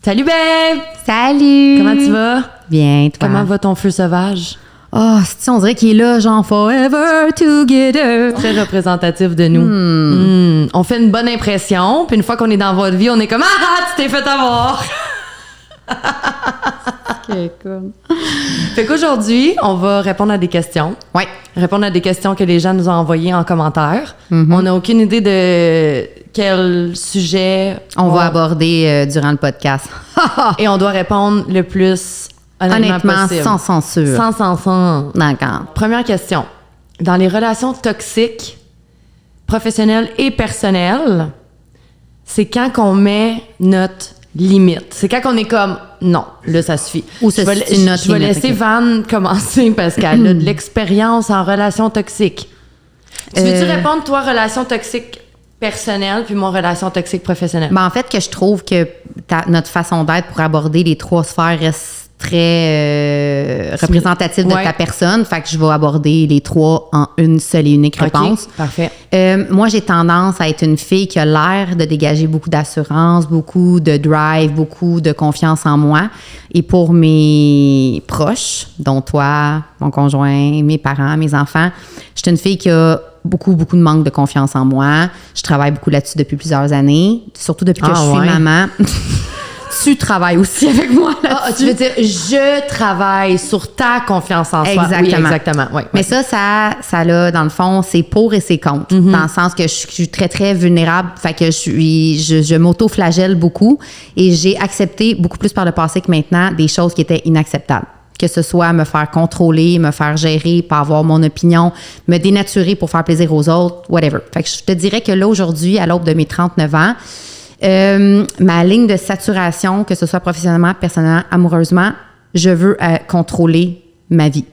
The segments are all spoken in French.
Salut babe! Salut! Comment tu vas? Bien, toi? Comment va ton feu sauvage? Oh, on dirait qu'il est là, genre forever together. Très représentatif de nous. On fait une bonne impression, puis une fois qu'on est dans votre vie, on est comme « Ah, tu t'es fait avoir! » Okay, cool. Fait qu'aujourd'hui, on va répondre à des questions. Oui. Répondre à des questions que les gens nous ont envoyées en commentaire. On n'a aucune idée de quel sujet on va aborder durant le podcast. et on doit répondre le plus honnêtement possible. Sans censure. Sans censure. D'accord. Première question. Dans les relations toxiques, professionnelles et personnelles, c'est quand qu'on met notre limite. C'est quand on est comme non, là ça suffit. Ou c'est une note Je vais limite, laisser ok. Van commencer parce qu'elle a de l'expérience en relations toxiques. Tu veux-tu répondre, toi, relation toxique personnelle puis mon relation toxique professionnelle? Ben, en fait, que je trouve que notre façon d'être pour aborder les trois sphères reste très représentative de Ouais. ta personne. Fait que je vais aborder les trois en une seule et unique réponse. OK, parfait. Moi, j'ai tendance à être une fille qui a l'air de dégager beaucoup d'assurance, beaucoup de drive, beaucoup de confiance en moi. Et pour mes proches, dont toi, mon conjoint, mes parents, mes enfants, je suis une fille qui a beaucoup de manque de confiance en moi. Je travaille beaucoup là-dessus depuis plusieurs années, surtout depuis que je suis maman. Tu travailles aussi avec moi là-dessus. Ah, tu veux dire, je travaille sur ta confiance en soi. Exactement. Oui, exactement. Oui, Mais ça là, dans le fond, c'est pour et c'est contre. Dans le sens que je suis très, très vulnérable. Fait que je m'auto-flagelle beaucoup et j'ai accepté beaucoup plus par le passé que maintenant des choses qui étaient inacceptables. Que ce soit me faire contrôler, me faire gérer, pas avoir mon opinion, me dénaturer pour faire plaisir aux autres, whatever. Fait que je te dirais que là, aujourd'hui, à l'aube de mes 39 ans, ma ligne de saturation, que ce soit professionnellement, personnellement, amoureusement, je veux contrôler ma vie.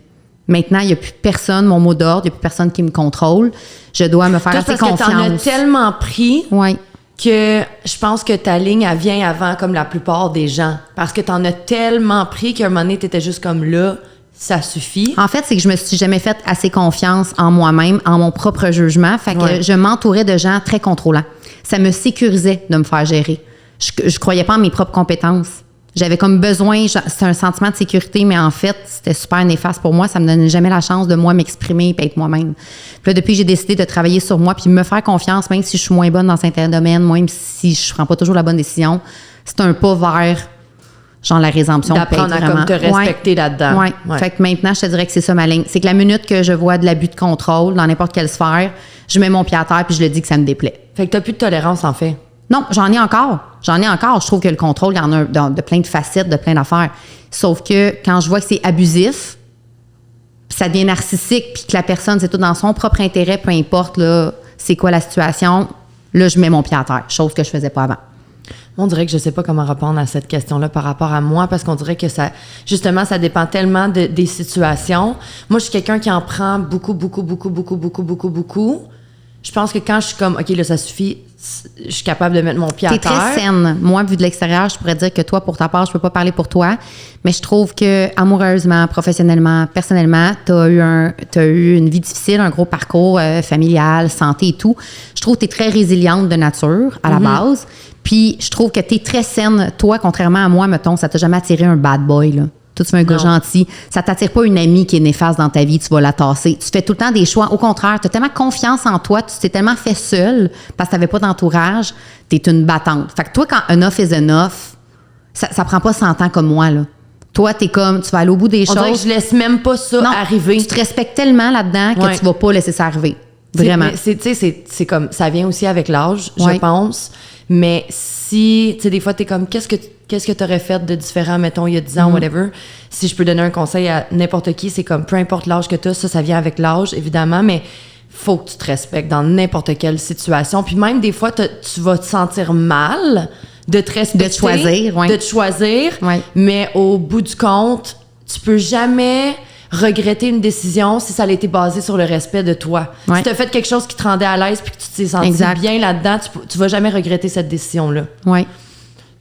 Maintenant, il n'y a plus personne, mon mot d'ordre, il n'y a plus personne qui me contrôle. Je dois me faire toi, assez parce que t'en as confiance. tellement pris Oui. que je pense que ta ligne, elle vient avant comme la plupart des gens. Parce que t'en as tellement pris qu'à un moment donné, t'étais juste comme là, ça suffit. En fait, c'est que je me suis jamais fait assez confiance en moi-même, en mon propre jugement. Fait que Ouais. je m'entourais de gens très contrôlants. Ça me sécurisait de me faire gérer. Je croyais pas en mes propres compétences. J'avais comme besoin, c'était un sentiment de sécurité, mais en fait, c'était super néfaste pour moi. Ça me donnait jamais la chance de moi m'exprimer et être moi-même. Puis là, depuis que j'ai décidé de travailler sur moi puis me faire confiance, même si je suis moins bonne dans certains domaines, même si je prends pas toujours la bonne décision, c'est un pas vers genre la résomption. D'apprendre à comme te respecter là-dedans. Oui. Ouais. Fait que maintenant, je te dirais que c'est ça ma ligne. C'est que la minute que je vois de l'abus de contrôle dans n'importe quelle sphère, je mets mon pied à terre puis je le dis que ça me déplaît. Fait que t'as plus de tolérance, en fait. Non, j'en ai encore. Je trouve que le contrôle, il y en a de plein de facettes, de plein d'affaires. Sauf que quand je vois que c'est abusif, puis ça devient narcissique, puis que la personne, c'est tout dans son propre intérêt, peu importe là, c'est quoi la situation, là, je mets mon pied à terre, chose que je faisais pas avant. On dirait que je sais pas comment répondre à cette question-là par rapport à moi, parce qu'on dirait que ça, justement, ça dépend tellement des situations. Moi, je suis quelqu'un qui en prend beaucoup. Je pense que quand je suis comme, OK, là, ça suffit, je suis capable de mettre mon pied à T'es terre. très saine. Moi, vu de l'extérieur, je pourrais dire que toi, pour ta part, je peux pas parler pour toi, mais je trouve que amoureusement, professionnellement, personnellement, t'as eu une vie difficile, un gros parcours familial, santé et tout. Je trouve que t'es très résiliente de nature, à la base. Puis, je trouve que t'es très saine. Toi, contrairement à moi, mettons, ça t'a jamais attiré un bad boy, là. Toi, tu fais un gars gentil. Ça t'attire pas une amie qui est néfaste dans ta vie, tu vas la tasser. Tu fais tout le temps des choix. Au contraire, tu as tellement confiance en toi, tu t'es tellement fait seule parce que tu n'avais pas d'entourage, tu es une battante. Fait que toi, quand enough is enough, ça prend pas 100 ans comme moi, là. Toi, t'es comme, tu vas aller au bout des On dirait que choses. je laisse même pas ça Non, arriver. tu te respectes tellement là-dedans que Ouais. tu vas pas laisser ça arriver. Vraiment. C'est comme, ça vient aussi avec l'âge, Ouais. je pense. Mais si, tu sais, des fois, t'es comme, qu'est-ce que t'aurais fait de différent, mettons, il y a 10 ans, whatever. Si je peux donner un conseil à n'importe qui, c'est comme, peu importe l'âge que t'as, ça vient avec l'âge, évidemment, mais faut que tu te respectes dans n'importe quelle situation. Puis même, des fois, tu vas te sentir mal de te respecter. De te choisir, ouais. De te choisir. Ouais. Mais au bout du compte, tu peux jamais regretter une décision si ça a été basé sur le respect de toi. Ouais. Si tu as fait quelque chose qui te rendait à l'aise puis que tu t'es senti Exact. bien là-dedans, tu vas jamais regretter cette décision-là. Oui.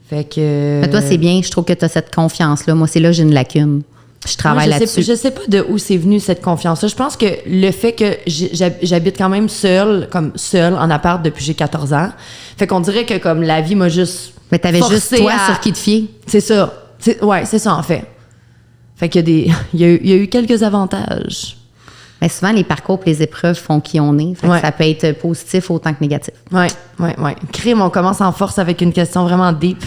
Fait que... Mais toi, c'est bien. Je trouve que tu as cette confiance-là. Moi, c'est là que j'ai une lacune. Je travaille Moi, là-dessus. Je sais pas de où c'est venu cette confiance-là. Je pense que le fait que j'habite quand même seule en appart depuis que j'ai 14 ans, fait qu'on dirait que comme la vie m'a juste Mais t'avais juste forcé toi sur qui te fier. C'est ça. C'est ça en fait. Fait qu'il y a il y a eu quelques avantages. Mais souvent, les parcours et les épreuves font qui on est. Fait que Ouais. ça peut être positif autant que négatif. Ouais. Crime, on commence en force avec une question vraiment deep.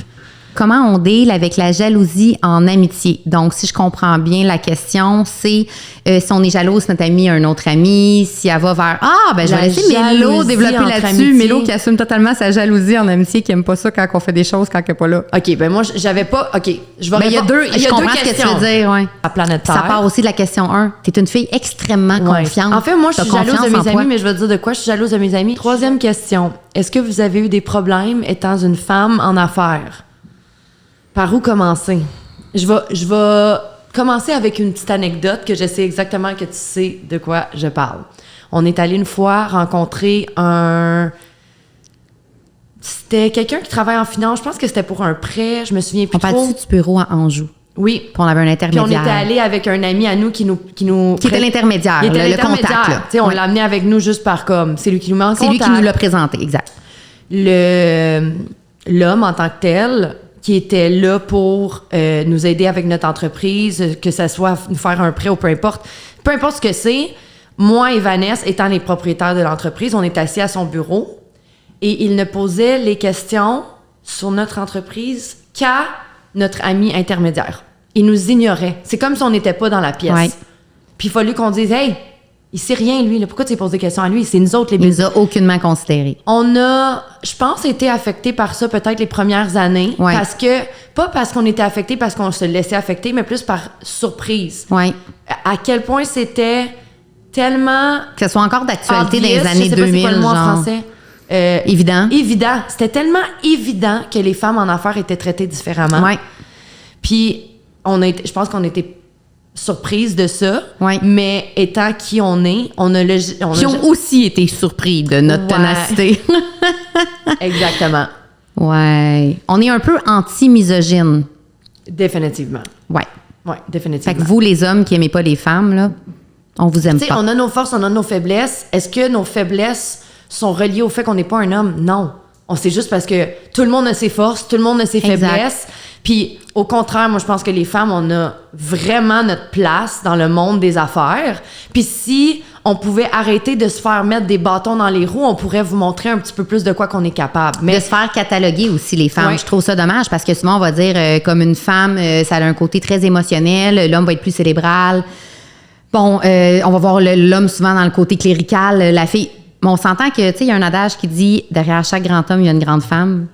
Comment on deal avec la jalousie en amitié? Donc, si je comprends bien la question, c'est si on est jalouse, notre ami a un autre ami, si elle va vers... Ah, ben je vais La laisser Mélo jalousie développer entre là-dessus. amitiés. Mélo qui assume totalement sa jalousie en amitié, qui aime pas ça quand on fait des choses quand elle n'est pas là. OK, ben moi, j'avais pas... OK, je vais Ben, il y a deux, je comprends ce que tu veux dire, ouais. La planète Terre. Ça part aussi de la question 1. Tu es une fille extrêmement Ouais. confiante. En fait, moi, je T'as suis jalouse confiance de en mes toi. amis, mais je vais te dire de quoi je suis jalouse de mes amis. Troisième question. Est-ce que vous avez eu des problèmes étant une femme en affaires? Par où commencer? Je vais commencer avec une petite anecdote que je sais exactement que tu sais de quoi je parle. On est allé une fois rencontrer C'était quelqu'un qui travaille en finance. Je pense que c'était pour un prêt. Je me souviens plus On trop. parle-tu du bureau à Anjou? Oui. Puis on avait un Puis intermédiaire. on était allé avec un ami à nous qui était l'intermédiaire, Il était le contact, là. Tu sais, on Ouais. l'a amené avec nous juste par comme. C'est lui qui nous met en C'est contact. lui qui nous l'a présenté, exact. L'homme en tant que tel, qui était là pour nous aider avec notre entreprise, que ce soit nous faire un prêt ou peu importe ce que c'est, moi et Vanessa, étant les propriétaires de l'entreprise, on est assis à son bureau et il ne posait les questions sur notre entreprise qu'à notre ami intermédiaire. Il nous ignorait. C'est comme si on n'était pas dans la pièce. Ouais. Puis il a fallu qu'on dise « Hey, il sait rien, lui. Là. Pourquoi tu poses des questions à lui? C'est nous autres, les Il nous a aucunement considérés. On a, je pense, été affectés par ça peut-être les premières années. Ouais. Pas parce qu'on était affectés, parce qu'on se laissait affecter, mais plus par surprise. Oui. À quel point c'était tellement. Que ce soit encore d'actualité dans les obvious, années je sais pas 2000, c'est quoi le mot en genre. français. Évident. Évident. C'était tellement évident que les femmes en affaires étaient traitées différemment. Oui. Puis, je pense qu'on était surprises de ça. Ouais. Mais étant qui on est, Qui ont aussi été surpris de notre Ouais. ténacité. Exactement. Ouais. On est un peu anti-misogyne. Définitivement. Ouais. Oui, Fait définitivement. que vous, les hommes qui n'aimez pas les femmes, là, on vous aime Tu sais, pas. on a nos forces, on a nos faiblesses. Est-ce que nos faiblesses sont reliées au fait qu'on n'est pas un homme? Non. C'est juste parce que tout le monde a ses forces, tout le monde a ses Exact. faiblesses. Puis, au contraire, moi, je pense que les femmes, on a vraiment notre place dans le monde des affaires. Puis, si on pouvait arrêter de se faire mettre des bâtons dans les roues, on pourrait vous montrer un petit peu plus de quoi qu'on est capable. De se faire cataloguer aussi, les femmes. Ouais. Je trouve ça dommage parce que souvent, on va dire, comme une femme, ça a un côté très émotionnel, l'homme va être plus cérébral. Bon, on va voir l'homme souvent dans le côté clérical, la fille. Mais on s'entend que, tu sais, il y a un adage qui dit derrière chaque grand homme, il y a une grande femme.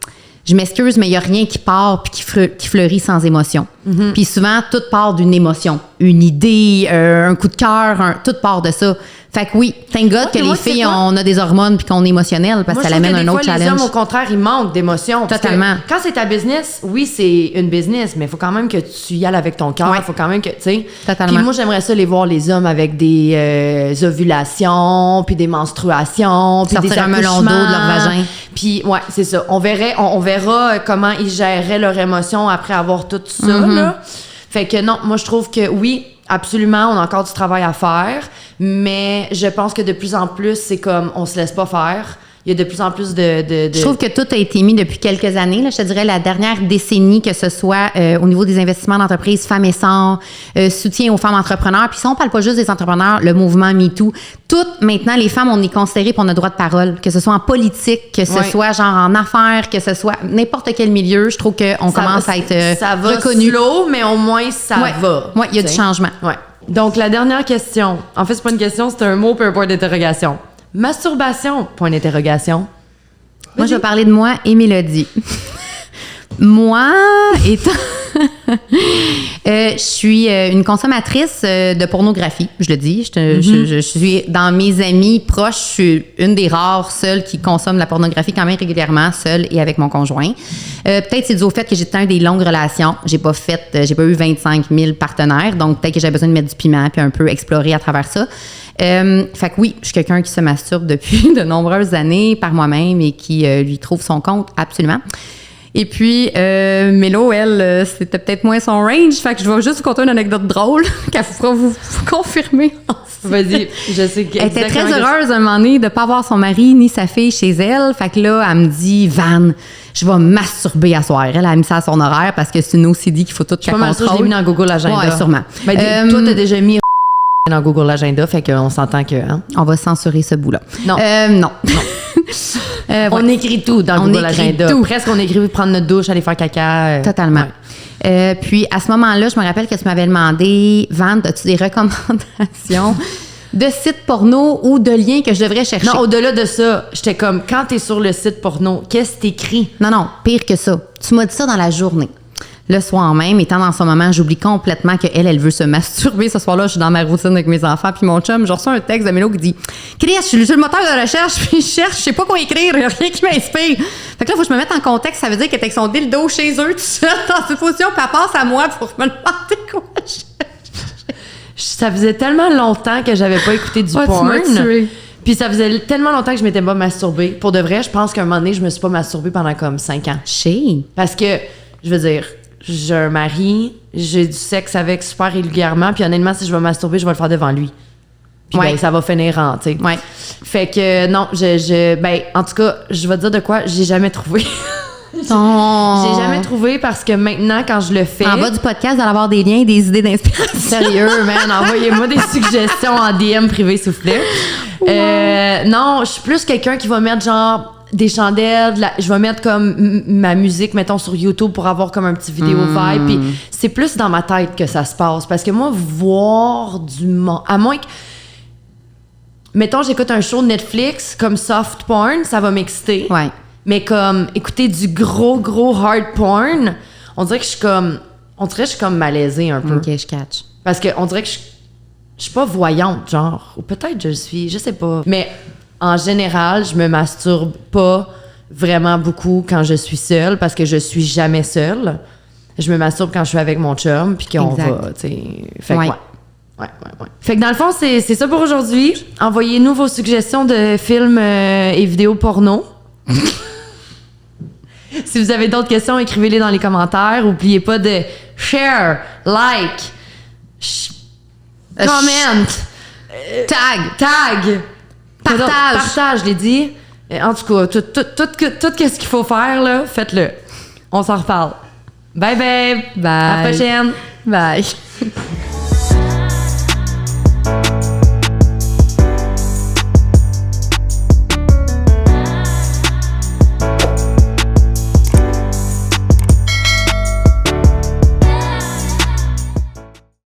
Je m'excuse, mais il n'y a rien qui part puis qui fleurit sans émotion. Puis souvent, tout part d'une émotion. Une idée, un coup de cœur, tout part de ça. Fait que oui, thank God que mais moi, les c'est filles, quoi? on a des hormones puis qu'on est émotionnel parce Moi, que ça je trouve amène que un des autre fois, challenge. les hommes, au contraire, ils manquent d'émotion. Parce que Totalement. Quand c'est ta business, oui, c'est une business, mais il faut quand même que tu y ailles avec ton cœur. Il Ouais. faut quand même que, tu sais. Totalement. Puis moi, j'aimerais ça les voir, les hommes, avec des ovulations, puis des menstruations, puis des Sortir un melon d'eau de leur accouchements. vagin. Puis, ouais, c'est ça. On verra comment ils géreraient leurs émotions après avoir tout ça, Mm-hmm. là. Fait que non, moi, je trouve que oui, absolument, on a encore du travail à faire, mais je pense que de plus en plus, c'est comme, on se laisse pas faire. Il y a de plus en plus de... Je trouve que tout a été mis depuis quelques années. Là, je te dirais la dernière décennie, que ce soit au niveau des investissements d'entreprise, Femmes et Essor, soutien aux femmes entrepreneurs. Puis si on parle pas juste des entrepreneurs, le mouvement MeToo, toutes, maintenant, les femmes, on est considérées pour notre droit de parole, que ce soit en politique, que ce Ouais. soit genre en affaires, que ce soit n'importe quel milieu. Je trouve qu'on commence à être ça va reconnu. slow, mais au moins, ça Ouais. va. Ouais, il y a du t'sais. changement. Ouais. Donc, la dernière question. En fait, c'est pas une question, c'est un mot puis un point d'interrogation. Masturbation, point d'interrogation. Moi, je vais parler de moi et Mélodie. Moi, étant... je suis une consommatrice de pornographie, je le dis. Je suis dans mes amis proches, je suis une des rares seules qui consomme la pornographie quand même régulièrement, seule et avec mon conjoint. Peut-être c'est dû au fait que j'étais dans des longues relations. J'ai pas eu 25 000 partenaires, donc peut-être que j'avais besoin de mettre du piment puis un peu explorer à travers ça. Fait que oui, je suis quelqu'un qui se masturbe depuis de nombreuses années par moi-même et qui lui trouve son compte, absolument. Et puis, Mélo, elle, c'était peut-être moins son range. Fait que je vais juste vous conter une anecdote drôle qu'elle pourra vous confirmer. Vas-y, je sais que. Elle était très heureuse un moment donné de ne pas voir son mari ni sa fille chez elle. Fait que là, elle me dit, Van, je vais masturber à soir. Elle a mis ça à son horaire parce que c'est une OCD qu'il faut tout qu'elle contrôle. Je l'ai mis dans Google Agenda. Ouais, sûrement. Ben, toi, t'as déjà mis dans Google Agenda, fait qu'on s'entend que... Hein? On va censurer ce bout-là. Non. Non. On écrit tout dans Google Agenda. Tout. Presque, on écrit prendre notre douche, aller faire caca. Totalement. Ouais. Puis, à ce moment-là, je me rappelle que tu m'avais demandé, Van, as-tu des recommandations de sites porno ou de liens que je devrais chercher? Non, au-delà de ça, j'étais comme, quand t'es sur le site porno, qu'est-ce que t'écris? Non, pire que ça. Tu m'as dit ça dans la journée. Le soir même, étant dans ce moment, j'oublie complètement qu'elle veut se masturber. Ce soir-là, je suis dans ma routine avec mes enfants puis mon chum. Je reçois un texte de Mélo qui dit « Chris, je suis sur le moteur de recherche puis je cherche, je sais pas quoi écrire, rien qui m'inspire. » Fait que là, il faut que je me mette en contexte. Ça veut dire qu'elle était avec son dildo chez eux, tout seul, dans cette position, puis elle passe à moi pour me demander quoi je cherche. Ça faisait tellement longtemps que j'avais pas écouté du porn. Puis ça faisait tellement longtemps que je m'étais pas masturbée. Pour de vrai, je pense qu'à un moment donné, je me suis pas masturbée pendant comme 5 ans. Parce que, je veux dire, j'ai un mari, j'ai du sexe avec super régulièrement, puis honnêtement, si je vais masturber, je vais le faire devant lui. Puis ben, ça va finir en, tu sais. Ouais. Fait que non, ben, en tout cas, je vais te dire de quoi, j'ai jamais trouvé. J'ai jamais trouvé parce que maintenant, quand je le fais... En bas du podcast, vous allez avoir des liens et des idées d'inspiration. Sérieux, man, envoyez-moi des suggestions en DM privé, s'il vous plaît. Non, je suis plus quelqu'un qui va mettre genre des chandelles, je vais mettre comme ma musique, mettons, sur YouTube pour avoir comme un petit vidéo vibe. Puis c'est plus dans ma tête que ça se passe. Parce que moi, voir du monde... À moins que... Mettons, j'écoute un show de Netflix comme soft porn, ça va m'exciter. Ouais. Mais comme écouter du gros hard porn, on dirait que je suis comme malaisée un peu. OK, je catch. Parce que on dirait que je suis pas voyante, genre. Ou peut-être je le suis, je sais pas. Mais en général, je me masturbe pas vraiment beaucoup quand je suis seule parce que je suis jamais seule. Je me masturbe quand je suis avec mon chum puis qu'on va, tu sais. Fait que ouais. Fait que dans le fond, c'est ça pour aujourd'hui. Envoyez-nous vos suggestions de films et vidéos porno. Si vous avez d'autres questions, écrivez-les dans les commentaires. N'oubliez pas de share, like, comment, tag, partage, je l'ai dit. En tout cas, tout ce qu'il faut faire, là, faites-le. On s'en reparle. Bye, babe. Bye. À la prochaine. Bye.